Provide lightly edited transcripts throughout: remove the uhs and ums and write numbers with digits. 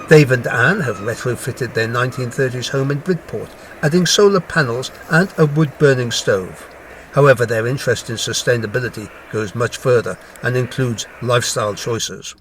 Dave and Anne have retrofitted their 1930s home in Bridport, adding solar panels and a wood-burning stove. However, their interest in sustainability goes much further and includes lifestyle choices.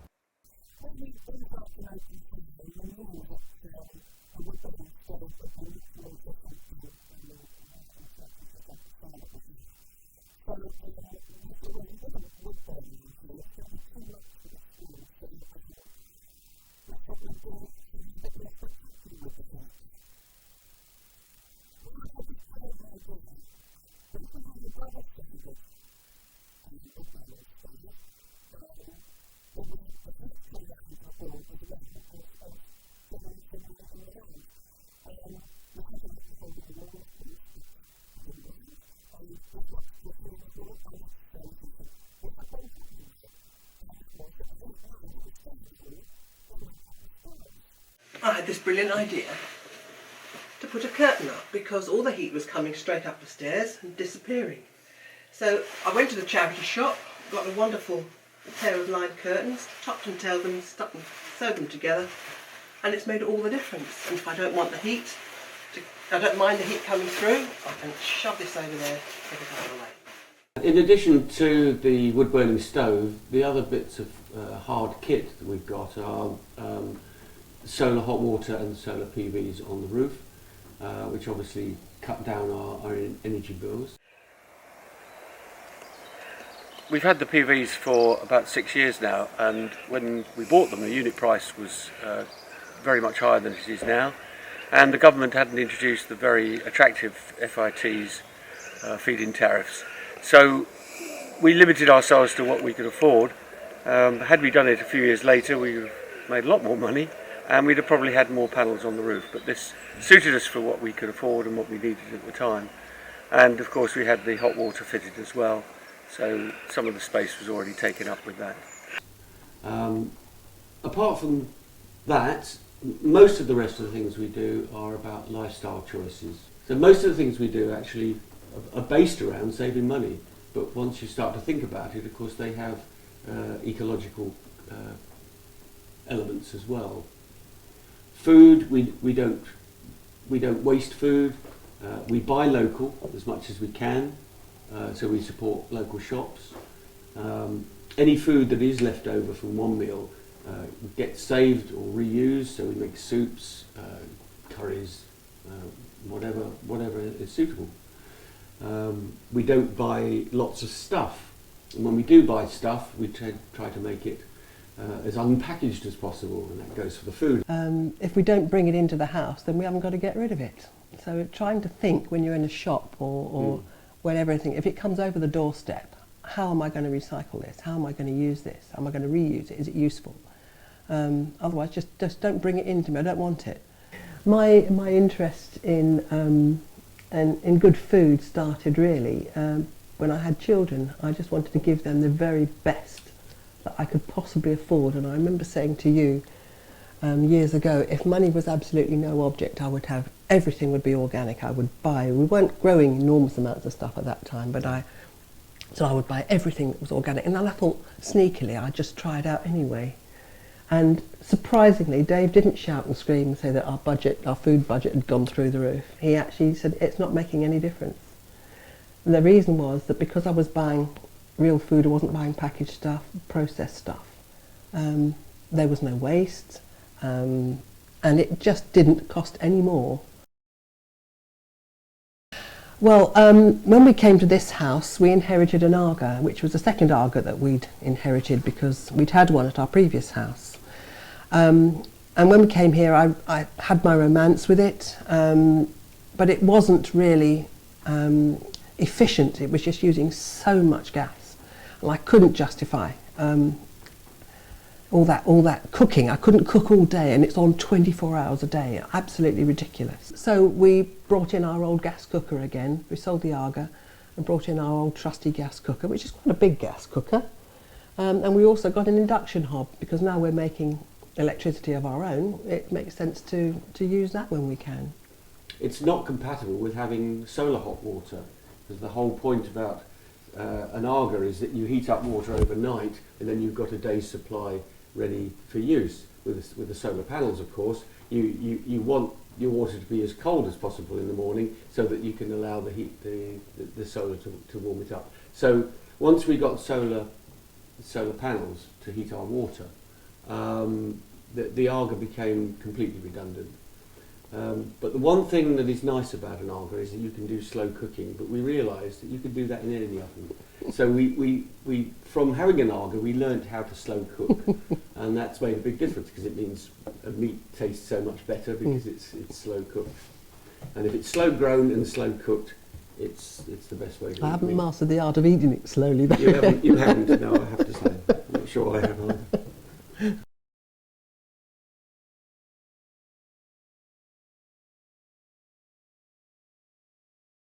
I had this brilliant idea to put a curtain up because all the heat was coming straight up the stairs and disappearing. So I went to the charity shop, got a wonderful pair of lined curtains, topped and tailed them, stuck them, sewed them together, and it's made all the difference. And if I don't want the heat, I don't mind the heat coming through, I can shove this over there, get it out of the way. In addition to the wood-burning stove, the other bits of hard kit that we've got are solar hot water and solar PVs on the roof, which obviously cut down our energy bills. We've had the PVs for about 6 years now, and when we bought them the unit price was very much higher than it is now, and the government hadn't introduced the very attractive FITs, feed-in tariffs. So we limited ourselves to what we could afford. Had we done it a few years later, we would have made a lot more money and we'd have probably had more panels on the roof, but this suited us for what we could afford and what we needed at the time. And of course we had the hot water fitted as well, so some of the space was already taken up with that. Apart from that, most of the rest of the things we do are about lifestyle choices. So most of the things we do actually are based around saving money, but once you start to think about it, of course they have ecological elements as well. Food, we don't waste food. We buy local as much as we can, so we support local shops. Any food that is left over from one meal gets saved or reused, so we make soups, curries, whatever is suitable. We don't buy lots of stuff, and when we do buy stuff, we try to make it as unpackaged as possible, and that goes for the food. If we don't bring it into the house, then we haven't got to get rid of it. So trying to think when you're in a shop or when everything, if it comes over the doorstep, how am I going to recycle this? How am I going to use this? Am I going to reuse it? Is it useful? Otherwise, just don't bring it into me. I don't want it. My interest in good food started really when I had children. I just wanted to give them the very best that I could possibly afford, and I remember saying to you years ago, if money was absolutely no object, I would have everything would be organic. I would buy. We weren't growing enormous amounts of stuff at that time, but I would buy everything that was organic, and then I thought sneakily I'd just try it out anyway. And surprisingly, Dave didn't shout and scream and say that our food budget had gone through the roof. He actually said it's not making any difference. And the reason was that because I was buying real food, I wasn't buying packaged stuff, processed stuff. There was no waste, and it just didn't cost any more. Well, when we came to this house, we inherited an Aga, which was the second Aga that we'd inherited because we'd had one at our previous house. And when we came here, I had my romance with it, but it wasn't really efficient. It was just using so much gas. And I couldn't justify all that cooking. I couldn't cook all day, and it's on 24 hours a day. Absolutely ridiculous. So we brought in our old gas cooker again. We sold the Aga and brought in our old trusty gas cooker, which is quite a big gas cooker. And we also got an induction hob, because now we're making electricity of our own. It makes sense to use that when we can. It's not compatible with having solar hot water, because the whole point about an Aga is that you heat up water overnight and then you've got a day's supply ready for use. With the solar panels, of course, you want your water to be as cold as possible in the morning so that you can allow the solar to warm it up. So once we got solar panels to heat our water, the Aga became completely redundant. But the one thing that is nice about an Aga is that you can do slow cooking, but we realised that you could do that in any oven. So we from having an Aga, we learnt how to slow cook, and that's made a big difference because it means a meat tastes so much better because it's slow cooked. And if it's slow grown and slow cooked, it's the best way to eat I haven't meat. mastered the art of eating it slowly. You haven't, no, I have to say. I'm not sure I have either.